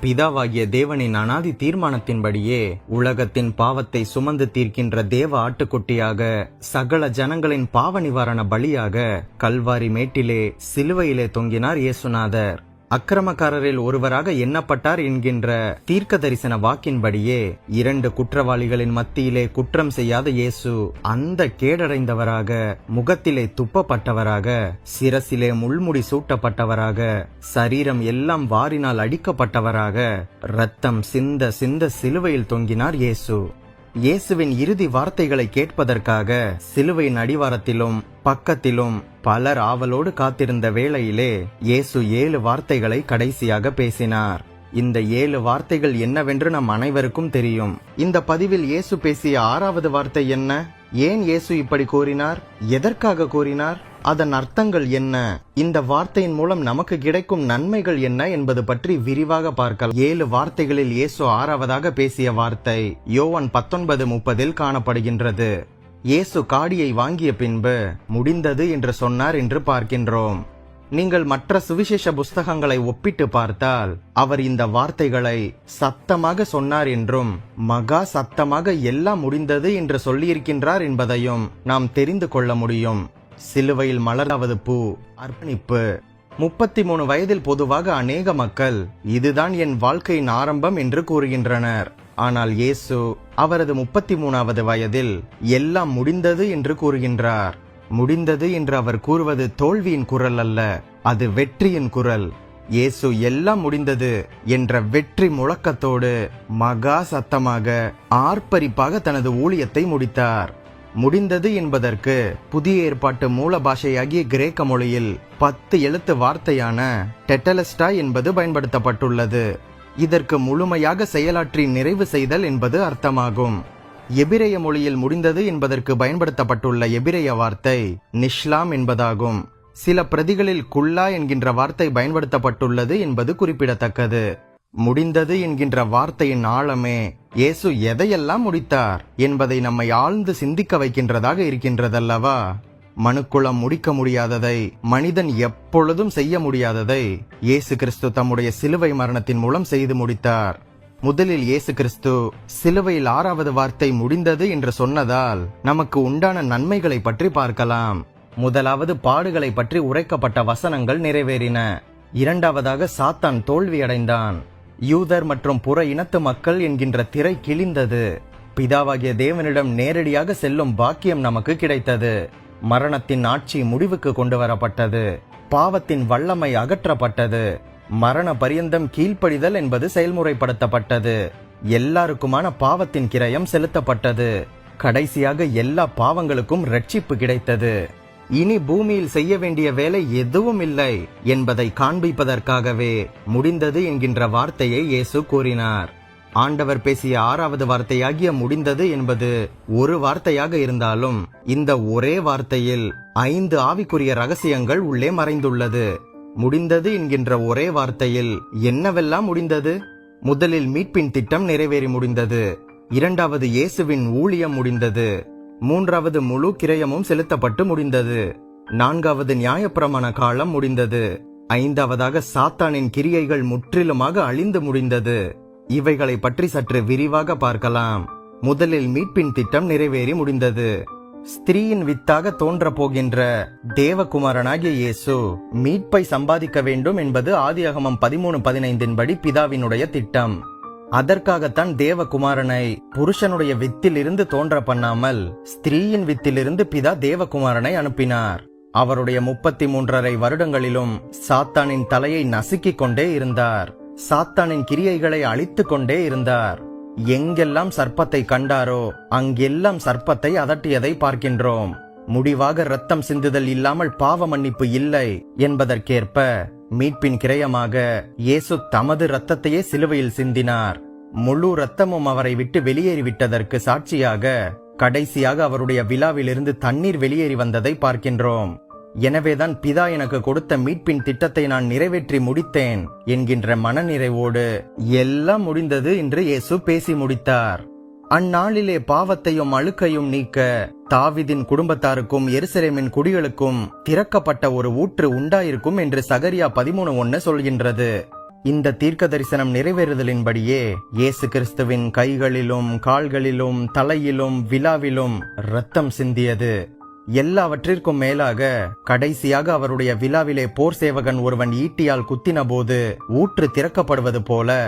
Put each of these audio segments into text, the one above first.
பிதாவாகிய தேவனின் அனாதி தீர்மானத்தின்படியே உலகத்தின் பாவத்தை சுமந்து தீர்க்கின்ற தேவ ஆட்டுக்குட்டியாக சகல ஜனங்களின் பாவ நிவாரண பலியாக கல்வாரி மேட்டிலே சிலுவையிலே தொங்கினார் இயேசுநாதர். அக்கிரமக்காரரில் ஒருவராக எண்ணப்பட்டார் என்கின்ற தீர்க்க தரிசன வாக்கின்படியே 2 குற்றவாளிகளின் மத்தியிலே குற்றம் செய்யாத இயேசு அந்த கேடடைந்தவராக, முகத்திலே துப்பப்பட்டவராக, சிரசிலே முள்முடி சூட்டப்பட்டவராக, சரீரம் எல்லாம் வாரினால் அடிக்கப்பட்டவராக, இரத்தம் சிந்த சிந்த சிலுவையில் தொங்கினார் இயேசு. இயேசுவின் இறுதி வார்த்தைகளை கேட்பதற்காக சிலுவையின் அடிவாரத்திலும் பக்கத்திலும் பலர் ஆவலோடு காத்திருந்த வேளையிலே இயேசு 7 வார்த்தைகளை கடைசியாக பேசினார். இந்த 7 வார்த்தைகள் என்னவென்று நம் அனைவருக்கும் தெரியும். இந்த பதிவில் இயேசு பேசிய 6வது வார்த்தை என்ன? ஏன் இயேசு இப்படி கூறினார்? எதற்காக கூறினார்? அதன் அர்த்தங்கள் என்ன? இந்த வார்த்தையின் மூலம் நமக்கு கிடைக்கும் நன்மைகள் என்ன என்பது பற்றி விரிவாக பார்க்கலாம். 7 வார்த்தைகளில் இயேசு 6வதாக பேசிய வார்த்தை யோவான் 19:30 காணப்படுகின்றது. இயேசு காடியை வாங்கிய பின்பு முடிந்தது என்று சொன்னார் என்று பார்க்கின்றோம். நீங்கள் மற்ற சுவிசேஷ புஸ்தகங்களை ஒப்பிட்டு பார்த்தால் அவர் இந்த வார்த்தைகளை சத்தமாக சொன்னார் என்றும் மகா சத்தமாக எல்லாம் முடிந்தது என்று சொல்லியிருக்கின்றார் என்பதையும் நாம் தெரிந்து கொள்ள முடியும். சிலுவையில் மலராவது பூ, அர்ப்பணிப்பு. 33 வயதில் பொதுவாக அநேக மக்கள் இதுதான் என் வாழ்க்கையின் ஆரம்பம் என்று கூறுகின்றனர். ஆனால் இயேசு அவரது 33வது வயதில் எல்லாம் முடிந்தது என்று கூறுகின்றார். முடிந்தது என்று அவர் கூறுவது தோல்வியின் குரல் அல்ல, அது வெற்றியின் குரல். இயேசு எல்லாம் முடிந்தது என்ற வெற்றி முழக்கத்தோடு மகா சத்தமாக ஆர்ப்பரிப்பாக தனது ஊழியத்தை முடித்தார். முடிந்தது என்பதற்கு புதிய ஏற்பாட்டு மூல பாஷையாகிய கிரேக்க மொழியில் 10 எழுத்து வார்த்தையான டெட்டலஸ்டா என்பது பயன்படுத்தப்பட்டுள்ளது. இதற்கு முழுமையாக செயலாற்றி நிறைவு செய்தல் என்பது அர்த்தமாகும். எபிரேய மொழியில் முடிந்தது என்பதற்கு பயன்படுத்தப்பட்டுள்ள எபிரேய வார்த்தை நிஷ்லாம் என்பதாகும். சில பிரதிகளில் குல்லா என்கின்ற வார்த்தை பயன்படுத்தப்பட்டுள்ளது என்பது குறிப்பிடத்தக்கது. முடிந்தது என்கின்ற வார்த்தையின் ஆழமே இயேசு எதையெல்லாம் முடித்தார் என்பதை நம்மை ஆழ்ந்து சிந்திக்க வைக்கின்றதாக இருக்கின்றதல்லவா? மனுக்குலம் முடிக்க முடியாததை, மனிதன் எப்பொழுதும் செய்ய முடியாததை இயேசு கிறிஸ்து தம்முடைய சிலுவை மரணத்தின் மூலம் செய்து முடித்தார். முதலில் இயேசு கிறிஸ்து சிலுவையில் 6வது வார்த்தை முடிந்தது என்று சொன்னதால் நமக்கு உண்டான நன்மைகளை பற்றி பார்க்கலாம். முதலாவது, பாடுகளை பற்றி உரைக்கப்பட்ட வசனங்கள் நிறைவேறின. 2வதாக, சாத்தான் தோல்வியடைந்தான். யூதர் மற்றும் புற இனத்து மக்கள் என்கின்ற திரை கிழிந்தது. பிதாவாகிய தேவனிடம் நேரடியாக செல்லும் பாக்கியம் நமக்கு கிடைத்தது. மரணத்தின் ஆட்சி முடிவுக்கு கொண்டு வரப்பட்டது. பாவத்தின் வல்லமை அகற்றப்பட்டது. மரண பரியந்தம் கீழ்ப்படிதல் என்பது செயல்முறைப்படுத்தப்பட்டது. எல்லாருக்குமான பாவத்தின் கிரயம் செலுத்தப்பட்டது. கடைசியாக எல்லா பாவங்களுக்கும் ரட்சிப்பு கிடைத்தது. இனி பூமியில் செய்ய வேண்டிய வேலை எதுவும் இல்லை என்பதை காண்பிப்பதற்காகவே முடிந்தது என்கின்ற வார்த்தையை இயேசு கூறினார். ஆண்டவர் பேசிய 6வது வார்த்தையாகிய முடிந்தது என்பது ஒரு வார்த்தையாக இருந்தாலும் இந்த ஒரே வார்த்தையில் 5 ஆவிக்குரிய ரகசியங்கள் உள்ளே மறைந்துள்ளது. முடிந்தது என்கின்ற ஒரே வார்த்தையில் என்னவெல்லாம் முடிந்தது? முதலில் மீட்பின் திட்டம் நிறைவேறி முடிந்தது. 2வது, இயேசுவின் ஊழியம் முடிந்தது. 3வது, முழு கிரயமும் செலுத்தப்பட்டு முடிந்தது. 4வது, நியாயப்பிரமாண காலம் முடிந்தது. 5வதாக, சாத்தானின் கிரியைகள் முற்றிலுமாக அழிந்து முடிந்தது. இவைகளை பற்றி சற்று விரிவாக பார்க்கலாம். முதலில் மீட்பின் திட்டம் நிறைவேறி முடிந்தது. ஸ்திரீயின் வித்தாக தோன்ற போகின்ற தேவகுமாரனாகிய இயேசு மீட்பை சம்பாதிக்க வேண்டும் என்பது ஆதியாகமம் 13:15 படி பிதாவினுடைய திட்டம். அதற்காகத்தான் தேவகுமாரனை புருஷனுடைய வித்திலிருந்து தோன்ற பண்ணாமல் ஸ்திரீயின் வித்திலிருந்து பிதா தேவகுமாரனை அனுப்பினார். அவருடைய 33.5 வருடங்களிலும் சாத்தானின் தலையை நசுக்கிக் கொண்டே இருந்தார். சாத்தானின் கிரியைகளை அழித்துக் கொண்டே இருந்தார். எங்கெல்லாம் சர்ப்பத்தை கண்டாரோ அங்கெல்லாம் சர்ப்பத்தை அதட்டியதை பார்க்கின்றோம். முடிவாக இரத்தம் சிந்துதல் இல்லாமல் பாவ மன்னிப்பு இல்லை என்பதற்கேற்ப மீட்பின் கிரயமாக இயேசு தமது இரத்தத்தையே சிலுவையில் சிந்தினார். முழு இரத்தமும் அவரை விட்டு வெளியேறிவிட்டதற்கு சாட்சியாக கடைசியாக அவருடைய விழாவிலிருந்து தண்ணீர் வெளியேறி வந்ததை பார்க்கின்றோம். எனவேதான் பிதா எனக்கு கொடுத்த மீட்பின் திட்டத்தை நான் நிறைவேற்றி முடித்தேன் என்கின்ற மனநிறைவோடு எல்லாம் முடிந்தது என்று இயேசு பேசி முடித்தார். அந்நாளிலே பாவத்தையும் அழுக்கையும் நீக்க தாவீதின் குடும்பத்தாருக்கும் எருசலேமின் குடிகளுக்கும் திறக்கப்பட்ட ஒரு ஊற்று உண்டாயிருக்கும் என்று சகரியா 13:1 சொல்கின்றது. இந்த தீர்க்க தரிசனம் நிறைவேறுதலின்படியே இயேசு கிறிஸ்துவின் கைகளிலும் கால்களிலும் தலையிலும் விலாவிலும் இரத்தம் சிந்தியது. எல்லாவற்றிற்கும் மேலாக கடைசியாக அவருடைய விலாவிலே போர் சேவகன் ஒருவன் ஈட்டியால் குத்தின போது ஊற்று திறக்கப்படுவது போல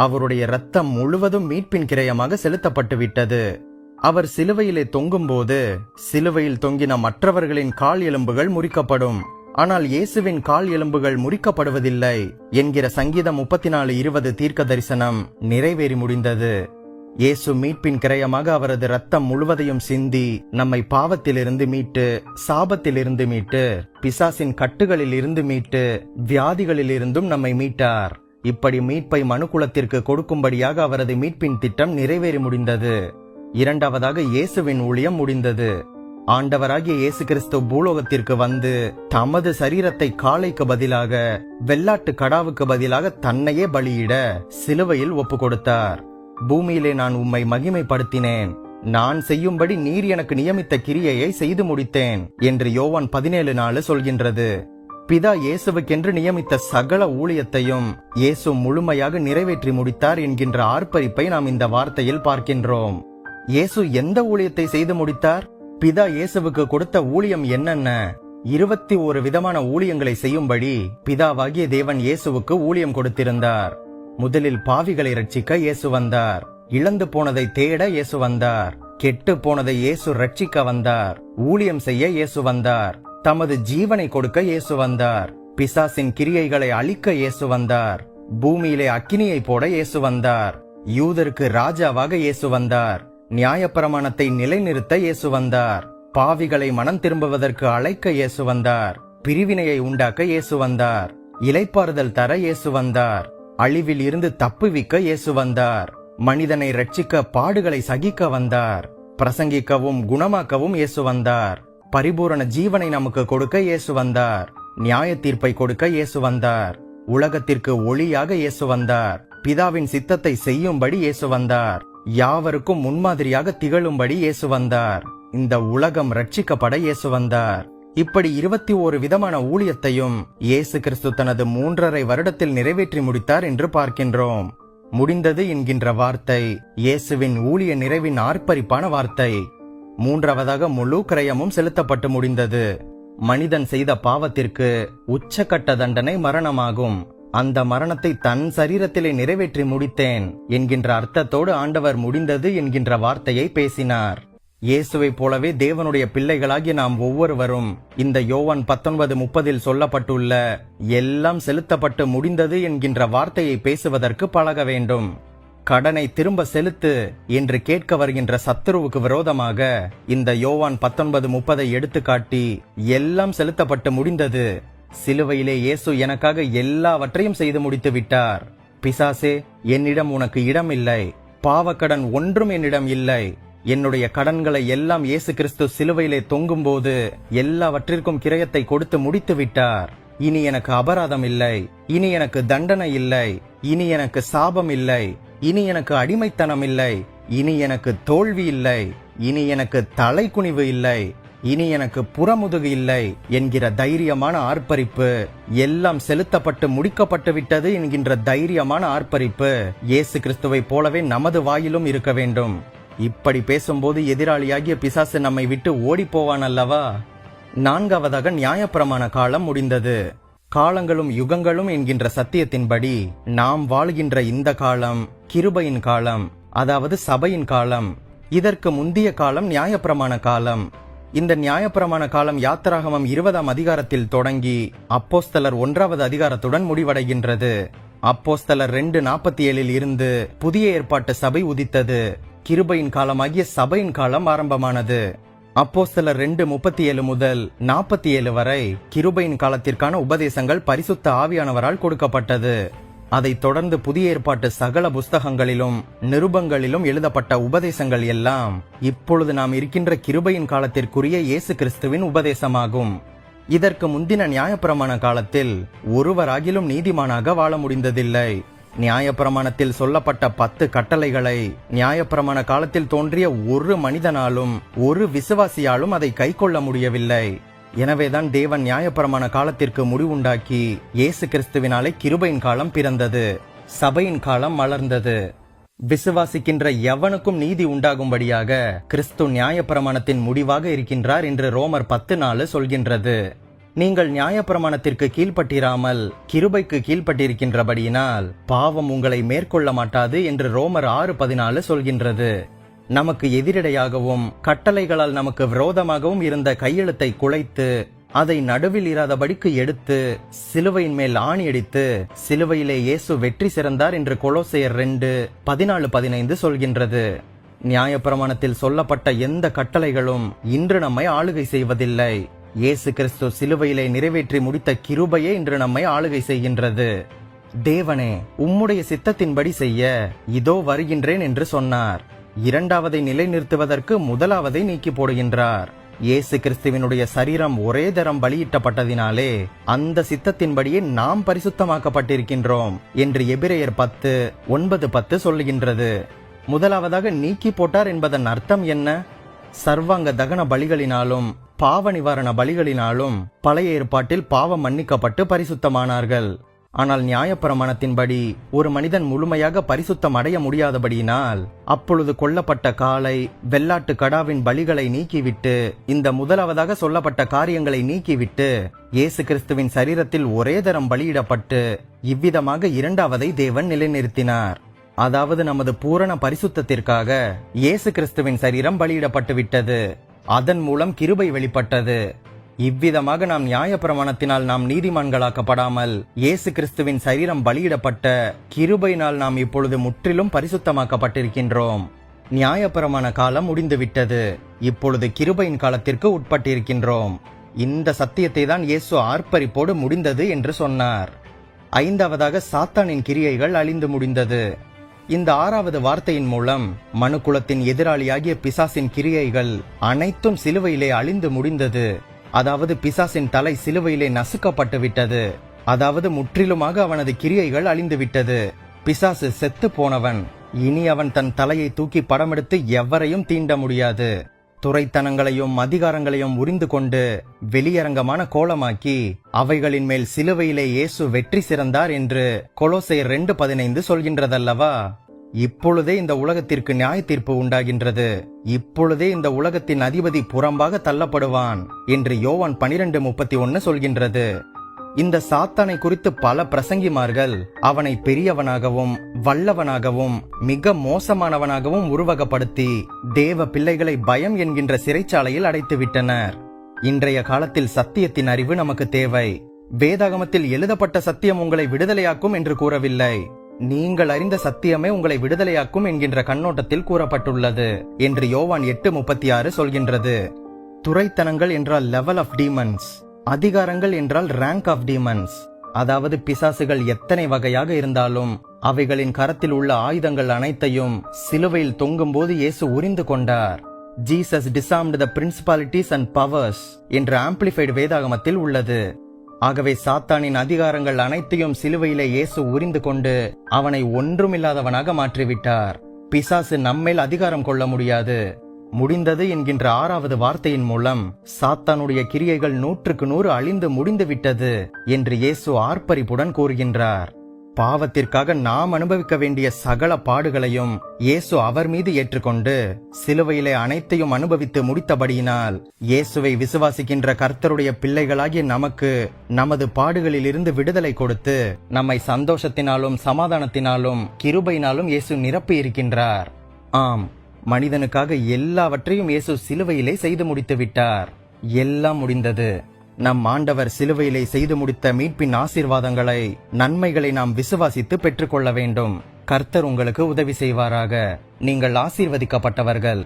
அவருடைய இரத்தம் முழுவதும் மீட்பின் கிரயமாக செலுத்தப்பட்டு விட்டது. அவர் சிலுவையிலே தொங்கும்போது சிலுவையில் தொங்கின மற்றவர்களின் கால் எலும்புகள் முறிக்கப்படும், ஆனால் இயேசுவின் கால் எலும்புகள் முறிக்கப்படுவதில்லை என்கிற சங்கீதம் 34:20 தீர்க்க தரிசனம் நிறைவேறி முடிந்தது. இயேசு மீட்பின் கிரயமாக அவரது இரத்தம் முழுவதையும் சிந்தி நம்மை பாவத்திலிருந்து மீட்டு, சாபத்திலிருந்து மீட்டு, பிசாசின் கட்டுகளில் இருந்து மீட்டு, வியாதிகளில் இருந்தும் நம்மை மீட்டார். இப்படி மீட்பை மனுக்குலத்திற்கு கொடுக்கும்படியாக அவரது மீட்பின் திட்டம் நிறைவேறி முடிந்தது. இரண்டாவதாக இயேசுவின் ஊழியம் முடிந்தது. ஆண்டவராகிய இயேசு கிறிஸ்து பூலோகத்திற்கு வந்து தமது சரீரத்தை காளைக்கு பதிலாக, வெள்ளாட்டு கடாவுக்கு பதிலாக தன்னையே பலியிட சிலுவையில் ஒப்பு கொடுத்தார். பூமியிலே நான் உம்மை மகிமைப்படுத்தினேன், நான் செய்யும்படி நீர் எனக்கு நியமித்த கிரியையை செய்து முடித்தேன் என்று யோவான் 17:4 சொல்கின்றது. பிதா இயேசுவுக்கென்று நியமித்த சகல ஊழியத்தையும் இயேசு முழுமையாக நிறைவேற்றி முடித்தார் என்கின்ற ஆர்ப்பரிப்பை நாம் இந்த வார்த்தையில் பார்க்கின்றோம். இயேசு எந்த ஊழியத்தை செய்து முடித்தார்? பிதா இயேசுவுக்கு கொடுத்த ஊழியம் என்னென்ன? 21 விதமான ஊழியங்களை செய்யும்படி பிதாவாகிய தேவன் இயேசுவுக்கு ஊழியம் கொடுத்திருந்தார். முதலில் பாவிகளை ரட்சிக்க இயேசு வந்தார். இழந்து போனதை தேட இயேசு வந்தார். கெட்டு போனதை இயேசு ரட்சிக்க வந்தார். ஊழியம் செய்ய இயேசு வந்தார். தமது ஜீவனை கொடுக்க இயேசு வந்தார். பிசாசின் கிரியைகளை அழிக்க இயேசு வந்தார். பூமியிலே அக்கினியை போட இயேசு வந்தார். யூதருக்கு ராஜாவாக இயேசு வந்தார். நியாயப்பிரமாணத்தை நிலைநிறுத்த இயேசு வந்தார். பாவிகளை மனம் திரும்புவதற்கு அழைக்க இயேசு வந்தார். பிரிவினையை உண்டாக்க இயேசு வந்தார். இளைப்பாறுதல் தர இயேசு வந்தார். அழிவில் இருந்து தப்புவிக்க இயேசு வந்தார். மனிதனை ரட்சிக்க பாடுகளை சகிக்க வந்தார். பிரசங்கிக்கவும் குணமாக்கவும் இயேசு வந்தார். பரிபூரண ஜீவனை நமக்கு கொடுக்க இயேசு வந்தார். நியாய தீர்ப்பை கொடுக்க இயேசு வந்தார். உலகத்திற்கு ஒளியாக இயேசு வந்தார். பிதாவின் சித்தத்தை செய்யும்படி இயேசு வந்தார். யாவருக்கும் முன்மாதிரியாக திகழும்படி இயேசு வந்தார். இந்த உலகம் ரட்சிக்கப்பட இயேசு வந்தார். இப்படி 21 விதமான ஊழியத்தையும் இயேசு கிறிஸ்து தனது 3.5 வருடத்தில் நிறைவேற்றி முடித்தார் என்று பார்க்கின்றோம். முடிந்தது என்கின்ற வார்த்தை இயேசுவின் ஊழிய நிறைவின் ஆர்ப்பரிப்பான வார்த்தை. மூன்றாவதாக முழு கிரயமும் செலுத்தப்பட்டு முடிந்தது. மனிதன் செய்த பாவத்திற்கு உச்சக்கட்ட தண்டனை மரணமாகும். அந்த மரணத்தை தன் சரீரத்திலே நிறைவேற்றி முடித்தேன் என்கின்ற அர்த்தத்தோடு ஆண்டவர் முடிந்தது என்கின்ற வார்த்தையை பேசினார். இயேசுவை போலவே தேவனுடைய பிள்ளைகளாகிய நாம் ஒவ்வொருவரும் இந்த யோவான் 19:30 சொல்லப்பட்டுள்ள எல்லாம் செலுத்தப்பட்டு முடிந்தது என்கின்ற வார்த்தையை பேசுவதற்கு பழக வேண்டும். கடனை திரும்ப செலுத்து என்று கேட்க வருகின்ற சத்துருவுக்கு விரோதமாக இந்த யோவான் 19:30 எடுத்துக்காட்டி எல்லாம் செலுத்தப்பட்டு முடிந்தது, சிலுவையிலே இயேசு எனக்காக எல்லாவற்றையும் செய்து முடித்து விட்டார். பிசாசே, என்னிடம் உனக்கு இடம் இல்லை. பாவக்கடன் ஒன்றும் என்னிடம் இல்லை. என்னுடைய கடன்களை எல்லாம் இயேசு கிறிஸ்து சிலுவையிலே தொங்கும் போது எல்லாவற்றிற்கும் கிரயத்தை கொடுத்து முடித்து விட்டார். இனி எனக்கு அபராதம் இல்லை. இனி எனக்கு தண்டனை இல்லை. இனி எனக்கு சாபம் இல்லை. இனி எனக்கு அடிமைத்தனம் இல்லை. இனி எனக்கு தோல்வி இல்லை. இனி எனக்கு தலைக்குனிவு இல்லை. இனி எனக்கு புறமுதுகு இல்லை என்கிற தைரியமான ஆர்ப்பரிப்பு, எல்லாம் செலுத்தப்பட்டு முடிக்கப்பட்டு விட்டது என்கின்ற தைரியமான ஆர்ப்பரிப்பு இயேசு கிறிஸ்துவை போலவே நமது வாயிலும் இருக்க வேண்டும். இப்படி பேசும்போது எதிராளியாகிய பிசாசு நம்மை விட்டு ஓடி போவான் அல்லவா? நான்காவதாக நியாயப்பிரமாண காலம் முடிந்தது. காலங்களும் யுகங்களும் என்கின்ற சத்தியத்தின்படி நாம் வாழ்கின்ற இந்த காலம் கிருபையின் காலம், அதாவது சபையின் காலம். இதற்கு முந்திய காலம் நியாயப்பிரமாண காலம். இந்த நியாயப்பிரமாண காலம் யாத்திராகமம் 20ஆம் அதிகாரத்தில் தொடங்கி அப்போஸ்தலர் 1வது அதிகாரத்துடன் முடிவடைகின்றது. அப்போஸ்தலர் 2:47 இருந்து புதிய ஏற்பாட்டு சபை உதித்தது. கிருபையின் காலமாகிய சபையின் காலம் ஆரம்பமானது. அப்போஸ்தலர் 2:37 முதல் 47 வரை கிருபையின் காலத்திற்கான உபதேசங்கள் பரிசுத்த ஆவியானவரால் கொடுக்கப்பட்டது. அதைத் தொடர்ந்து புதிய ஏற்பாட்டு சகல புஸ்தகங்களிலும் நிருபங்களிலும் எழுதப்பட்ட உபதேசங்கள் எல்லாம் இப்பொழுது நாம் இருக்கின்ற கிருபையின் காலத்திற்குரிய இயேசு கிறிஸ்துவின் உபதேசமாகும். இதற்கு முந்தின நியாயப்பிரமாண காலத்தில் ஒருவராகிலும் நீதிமானாக வாழ முடிந்ததில்லை. நியாயப்பிரமாணத்தில் சொல்லப்பட்ட 10 கட்டளைகளை நியாயப்பிரமாண காலத்தில் தோன்றிய ஒரு மனிதனாலும் ஒரு விசுவாசியாலும் அதை கைக்கொள்ள முடியவில்லை. எனவேதான் தேவன் நியாயப்பிரமாண காலத்திற்கு முடிவுண்டாக்கி இயேசு கிறிஸ்துவினாலே கிருபையின் காலம் பிறந்தது, சபையின் காலம் மலர்ந்தது. விசுவாசிக்கின்ற எவனுக்கும் நீதி உண்டாகும்படியாக கிறிஸ்து நியாயப்பிரமாணத்தின் முடிவாக இருக்கின்றார் என்று ரோமர் 10:4 சொல்கின்றது. நீங்கள் நியாயப்பிரமாணத்திற்கு கீழ்ப்பட்டிராமல் கிருபைக்கு கீழ்ப்பட்டிருக்கின்றபடியினால் பாவம் உங்களை மேற்கொள்ள மாட்டாது என்று ரோமர் 6:14 சொல்கின்றது. நமக்கு எதிரடையாகவும் கட்டளைகளால் நமக்கு விரோதமாகவும் இருந்த கையெழுத்தை குலைத்து அதை நடுவில் இராதபடிக்கு எடுத்து சிலுவையின் மேல் ஆணியடித்து சிலுவையிலே இயேசு வெற்றி சிறந்தார் என்று கொலோசையர் 2:14-15 சொல்கின்றது. நியாயப்பிரமாணத்தில் சொல்லப்பட்ட எந்த கட்டளைகளும் இன்று நம்மை ஆளுகை செய்வதில்லை. இயேசு கிறிஸ்து சிலுவையிலே நிறைவேற்றி முடித்த கிருபையே இன்று நம்மை ஆளுகை செய்கின்றது. தேவனே, உம்முடைய சித்தத்தின்படி செய்ய இதோ வருகின்றேன் என்று சொன்னார். இரண்டாவதை நிலைநிறுத்துவதற்கு முதலாவதை நீக்கி போடுகின்றார். இயேசு கிறிஸ்துவினுடைய சரீரம் ஒரே தரம் பலியிட்டப்பட்டதினாலே அந்த சித்தத்தின்படியே நாம் பரிசுத்தமாக்கப்பட்டிருக்கின்றோம் என்று எபிரேயர் 10:9-10 சொல்லுகின்றது. முதலாவதாக நீக்கி போட்டார் என்பதன் அர்த்தம் என்ன? சர்வாங்க தகன பலிகளினாலும் பாவ நிவாரண பலிகளினாலும் பழைய ஏற்பாட்டில் பாவம் மன்னிக்கப்பட்டு பரிசுத்தமானார்கள். ஆனால் நியாயப்பிரமாணத்தின்படி ஒரு மனிதன் முழுமையாக பரிசுத்தம் அடைய முடியாதபடியினால் அப்பொழுது கொல்லப்பட்ட காளை, வெள்ளாட்டு கடாவின் பலிகளை நீக்கிவிட்டு இந்த முதலாவதாக சொல்லப்பட்ட காரியங்களை நீக்கிவிட்டு இயேசு கிறிஸ்துவின் சரீரத்தில் ஒரே தரம் பலியிடப்பட்டு இவ்விதமாக இரண்டாவதை தேவன் நிலைநிறுத்தினார். அதாவது நமது பூரண பரிசுத்தத்திற்காக இயேசு கிறிஸ்துவின் சரீரம் பலியிடப்பட்டு விட்டது. அதன் மூலம் கிருபை வெளிப்பட்டது. இவ்விதமாக நாம் நியாயப்பிரமாணத்தினால் நாம் நீதிமான்களாக்கப்படாமல் இயேசு கிறிஸ்துவின் சரீரம் பலியிடப்பட்ட கிருபையினால் நாம் இப்பொழுது முற்றிலும் பரிசுத்தமாக்கப்பட்டிருக்கின்றோம். நியாயப்பிரமாண காலம் முடிந்துவிட்டது. இப்பொழுது கிருபையின் காலத்திற்கு உட்பட்டிருக்கின்றோம். இந்த சத்தியத்தை தான் இயேசு ஆர்ப்பரிப்போடு முடிந்தது என்று சொன்னார். ஐந்தாவதாக சாத்தானின் கிரியைகள் அழிந்து முடிந்தது. இந்த 6வது வார்த்தையின் மூலம் மனுக்குலத்தின் எதிராளியாகிய பிசாசின் கிரியைகள் அனைத்தும் சிலுவையிலே அழிந்து முடிந்தது. அதாவது பிசாசின் தலை சிலுவையிலே நசுக்கப்பட்டு விட்டது. அதாவது முற்றிலுமாக அவனது கிரியைகள் அழிந்துவிட்டது. பிசாசு செத்து போனவன். இனி அவன் தன் தலையை தூக்கி படமெடுத்து எவரையும் தீண்ட முடியாது. துரைத்தனங்களையும் அதிகாரங்களையும் உரிந்து கொண்டு வெளியரங்கமான கோலமாக்கி அவைகளின் மேல் சிலுவையிலே இயேசு வெற்றி சிறந்தார் என்று கொலோசையர் 2:15 சொல்கின்றதல்லவா? இப்பொழுதே இந்த உலகத்திற்கு நியாய தீர்ப்பு உண்டாகின்றது. இப்பொழுதே இந்த உலகத்தின் அதிபதி புறம்பாக தள்ளப்படுவான் என்று யோவான் 12:31 சொல்கின்றது. இந்த சாத்தானை குறித்து பல பிரசங்கிமார்கள் அவனை பெரியவனாகவும் வல்லவனாகவும் மிக மோசமானவனாகவும் உருவகப்படுத்தி தேவ பிள்ளைகளை பயம் என்கின்ற சிறைச்சாலையில் அடைத்துவிட்டனர். இன்றைய காலத்தில் சத்தியத்தின் அறிவு நமக்கு தேவை. வேதாகமத்தில் எழுதப்பட்ட சத்தியம் உங்களை விடுதலையாக்கும் என்று கூறவில்லை. நீங்கள் அறிந்த சத்தியமே உங்களை விடுதலையாக்கும் என்கின்ற கண்ணோட்டத்தில் கூறப்பட்டுள்ளது என்று யோவான் 8:36 சொல்கின்றது. துரைத்தனங்கள் என்றால் லெவல் ஆஃப் டீமன்ஸ், அதிகாரங்கள் என்றால் ரேங்க் ஆஃப் டீமன்ஸ். அதாவது பிசாசுகள் எத்தனை வகையாக இருந்தாலும் அவைகளின் கரத்தில் உள்ள ஆயுதங்கள் அனைத்தையும் சிலுவையில் தொங்கும் போது இயேசு உரிந்து கொண்டார். Jesus disarmed the principalities and powers என்று ஆம்பிளிஃபைடு வேதாகமத்தில் உள்ளது. ஆகவே சாத்தானின் அதிகாரங்கள் அனைத்தையும் சிலுவையிலே இயேசு உரிந்து கொண்டு அவனை ஒன்றுமில்லாதவனாக மாற்றிவிட்டார். பிசாசு நம்மேல் அதிகாரம் கொள்ள முடியாது. முடிந்தது என்கின்ற 6வது வார்த்தையின் மூலம் சாத்தானுடைய கிரியைகள் 100% அழிந்து முடிந்து விட்டது என்று இயேசு ஆர்ப்பரிப்புடன் கூறுகின்றார். பாவத்திற்காக நாம் அனுபவிக்க வேண்டிய சகல பாடுகளையும் இயேசு அவர் மீது ஏற்றுக்கொண்டு சிலுவையிலே அனைத்தையும் அனுபவித்து முடித்தபடியினால் இயேசுவை விசுவாசிக்கின்ற கர்த்தருடைய பிள்ளைகளாகிய நமக்கு நமது பாடுகளில் இருந்து விடுதலை கொடுத்து நம்மை சந்தோஷத்தினாலும் சமாதானத்தினாலும் கிருபையினாலும் இயேசு நிரப்பி இருக்கின்றார். ஆம், மனிதனுக்காக எல்லாவற்றையும் இயேசு சிலுவையிலே செய்து முடித்து விட்டார். எல்லாம் முடிந்தது. நம் ஆண்டவர் சிலுவையிலே செய்து முடித்த மீட்பின் ஆசீர்வாதங்களை, நன்மைகளை நாம் விசுவாசித்து பெற்றுக்கொள்ள வேண்டும். கர்த்தர் உங்களுக்கு உதவி செய்வாராக. நீங்கள் ஆசீர்வதிக்கப்பட்டவர்கள்.